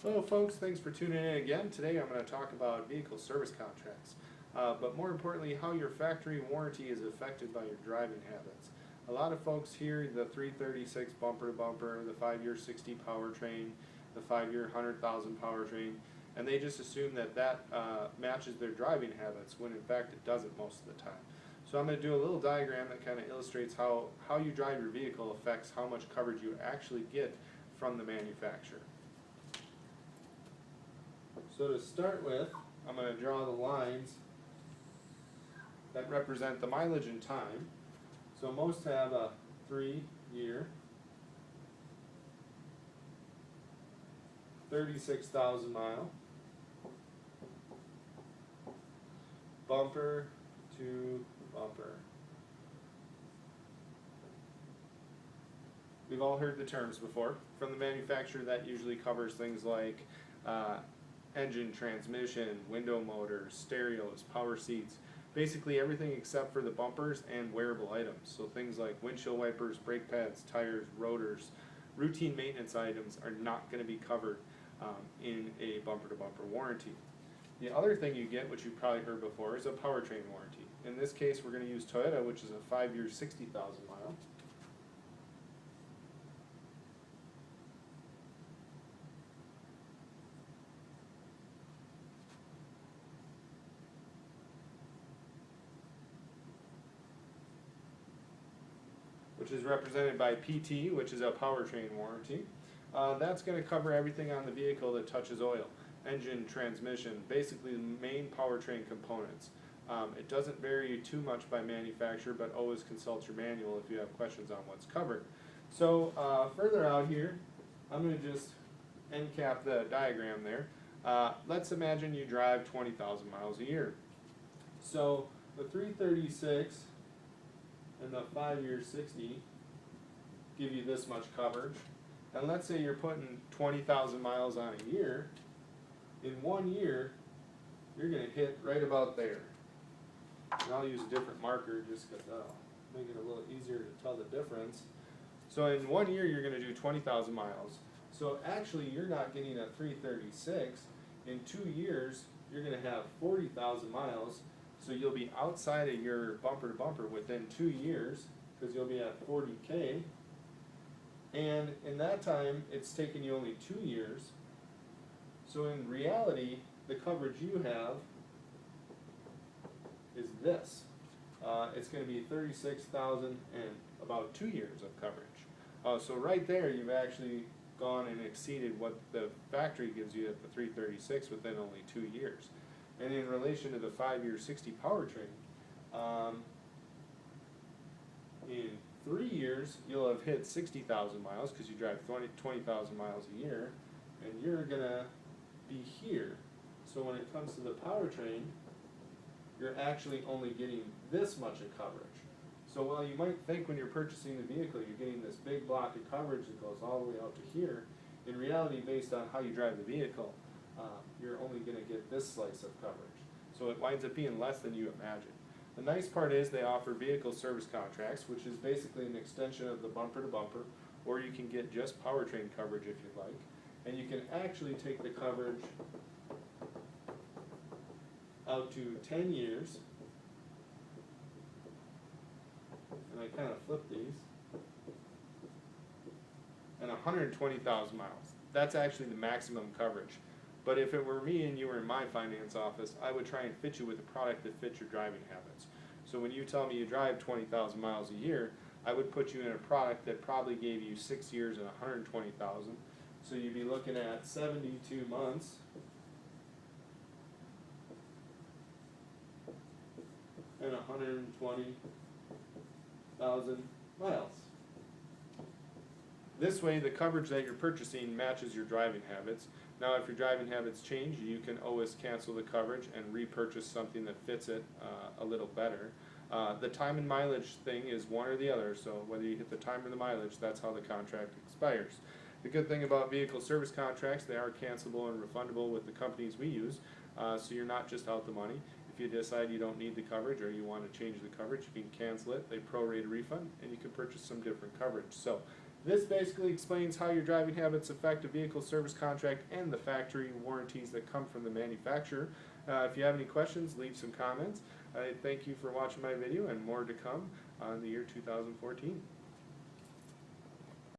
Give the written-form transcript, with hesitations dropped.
Hello folks, thanks for tuning in again. Today I'm going to talk about vehicle service contracts, but more importantly how your factory warranty is affected by your driving habits. A lot of folks hear the 336 bumper to bumper, the 5-year 60 powertrain, the 5-year 100,000 powertrain, and they just assume that matches their driving habits when in fact it doesn't most of the time. So I'm going to do a little diagram that kind of illustrates how you drive your vehicle affects how much coverage you actually get from the manufacturer. So to start with, I'm going to draw the lines that represent the mileage and time. So most have a 3-year, 36,000 mile, bumper to bumper. We've all heard the terms before. From the manufacturer, that usually covers things like engine, transmission, window motors, stereos, power seats, basically everything except for the bumpers and wearable items. So things like windshield wipers, brake pads, tires, rotors, routine maintenance items are not going to be covered in a bumper-to-bumper warranty. The other thing you get, which you've probably heard before, is a powertrain warranty. In this case, we're going to use Toyota, which is a 5-year 60,000 mile. Which is represented by PT, which is a powertrain warranty. That's going to cover everything on the vehicle that touches oil, engine, transmission, basically the main powertrain components. It doesn't vary too much by manufacturer, but always consult your manual if you have questions on what's covered. So further out here, I'm going to just end cap the diagram there. Let's imagine you drive 20,000 miles a year. So the 336 and the 5-year 60 give you this much coverage. And let's say you're putting 20,000 miles on a year. In 1 year, you're going to hit right about there. And I'll use a different marker just because that'll make it a little easier to tell the difference. So in 1 year, you're going to do 20,000 miles. So actually, you're not getting a 336. In 2 years, you're going to have 40,000 miles. So you'll be outside of your bumper to bumper within 2 years because you'll be at 40K. And in that time, it's taken you only 2 years. So in reality, the coverage you have is this. It's going to be 36,000 and about 2 years of coverage. So right there, you've actually gone and exceeded what the factory gives you at the 336 within only 2 years. And in relation to the 5-year 60 powertrain, in 3 years, you'll have hit 60,000 miles because you drive 20,000 miles a year, and you're going to be here. So when it comes to the powertrain, you're actually only getting this much of coverage. So while you might think when you're purchasing the vehicle, you're getting this big block of coverage that goes all the way out to here, in reality, based on how you drive the vehicle, you're only going to get this slice of coverage. So it winds up being less than you imagine. The nice part is they offer vehicle service contracts, which is basically an extension of the bumper to bumper, or you can get just powertrain coverage if you'd like. And you can actually take the coverage out to 10 years. And I kind of flip these. And 120,000 miles. That's actually the maximum coverage. But if it were me and you were in my finance office, I would try and fit you with a product that fits your driving habits. So when you tell me you drive 20,000 miles a year, I would put you in a product that probably gave you 6 years and 120,000. So you'd be looking at 72 months. And 120,000 miles. This way, the coverage that you're purchasing matches your driving habits. Now, if your driving habits change, you can always cancel the coverage and repurchase something that fits it a little better. The time and mileage thing is one or the other, so whether you hit the time or the mileage, that's how the contract expires. The good thing about vehicle service contracts, they are cancelable and refundable with the companies we use, so you're not just out the money. If you decide you don't need the coverage or you want to change the coverage, you can cancel it. They prorate a refund, and you can purchase some different coverage. So This basically explains how your driving habits affect a vehicle service contract and the factory warranties that come from the manufacturer. If you have any questions, leave some comments. I thank you for watching my video, and more to come on the year 2014.